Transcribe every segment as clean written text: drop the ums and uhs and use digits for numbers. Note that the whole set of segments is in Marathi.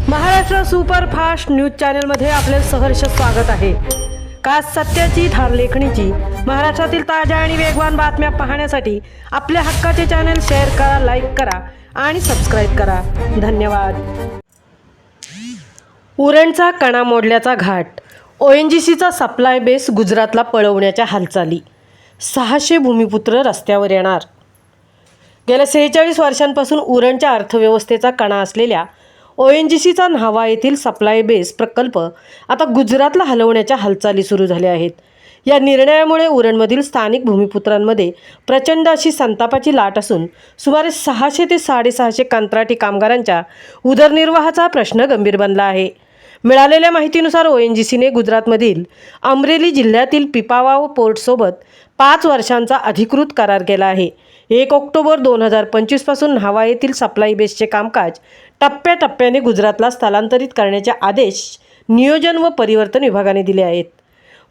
महाराष्ट्र सुपरफास्ट न्यूज चॅनलमध्ये आपले सहर्ष स्वागत आहे। खास सत्याची थार लेखणीची महाराष्ट्रातील ताज्या आणि वेगवान बातम्या पाहण्यासाठी आपल्या हक्काचे चॅनल शेअर करा, लाईक करा आणि सबस्क्राइब करा। धन्यवाद। उरणचा कणा मोडल्याचा घाट, ONGCचा सप्लाय बेस गुजरातला पळवण्याच्या हालचाली, 600 भूमिपुत्र रस्त्यावर येणार। गेल्या 46 वर्षांपासून उरणच्या अर्थव्यवस्थेचा कणा असलेल्या ONGCचा न्हावा येथील सप्लाय बेस प्रकल्प आता गुजरातला हलवण्याच्या हालचाली सुरू झाल्या आहेत। या निर्णयामुळे उरणमधील स्थानिक भूमिपुत्रांमध्ये प्रचंड अशी संतापाची लाट असून सुमारे 600 ते 650 कंत्राटी कामगारांच्या उदरनिर्वाहाचा प्रश्न गंभीर बनला आहे। मिळालेल्या माहितीनुसार ONGCने गुजरातमधील अमरेली जिल्ह्यातील पिपावाव पोर्टसोबत 5 वर्षांचा अधिकृत करार केला आहे। 1 ऑक्टोबर 2025 पासून न्हावा येथील सप्लाय बेसचे कामकाज टप्प्याटप्प्याने गुजरातला स्थलांतरित करण्याचे आदेश नियोजन व परिवर्तन विभागाने दिले आहेत।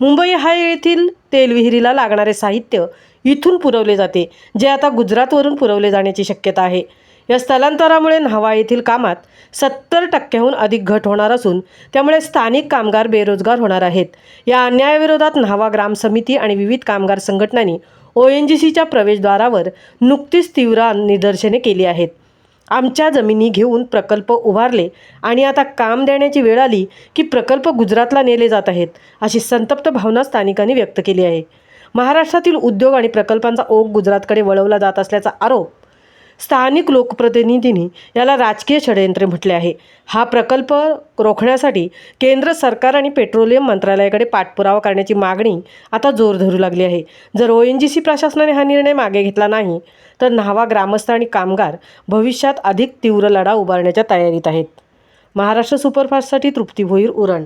मुंबई हाय येथील तेलविहिरीला लागणारे साहित्य इथून पुरवले जाते, जे आता गुजरातवरून पुरवले जाण्याची शक्यता आहे। या स्थलांतरामुळे न्हावा येथील कामात 70% अधिक घट होणार असून त्यामुळे स्थानिक कामगार बेरोजगार होणार आहेत। या अन्यायाविरोधात न्हावा ग्राम समिती आणि विविध कामगार संघटनांनी ONGCच्या प्रवेशद्वारावर नुकतीच तीव्र निदर्शने केली आहेत। आमच्या जमिनी घेऊन प्रकल्प उभारले आणि आता काम देण्याची वेळ आली की प्रकल्प गुजरातला नेले जात आहेत, अशी संतप्त भावना स्थानिकांनी व्यक्त केली आहे। महाराष्ट्रातील उद्योग आणि प्रकल्पांचा ओघ गुजरातकडे वळवला जात असल्याचा आरोप स्थानिक लोकप्रतिनिधींनी याला राजकीय षडयंत्र म्हटले आहे। हा प्रकल्प रोखण्यासाठी केंद्र सरकार आणि पेट्रोलियम मंत्रालयाकडे पाठपुरावा करण्याची मागणी आता जोर धरू लागली आहे। जर ONGC प्रशासनाने हा निर्णय मागे घेतला नाही तर न्हावा ग्रामस्थ आणि कामगार भविष्यात अधिक तीव्र लढा उभारण्याच्या तयारीत आहेत। महाराष्ट्र सुपरफास्टसाठी तृप्ती भोईर, उरण।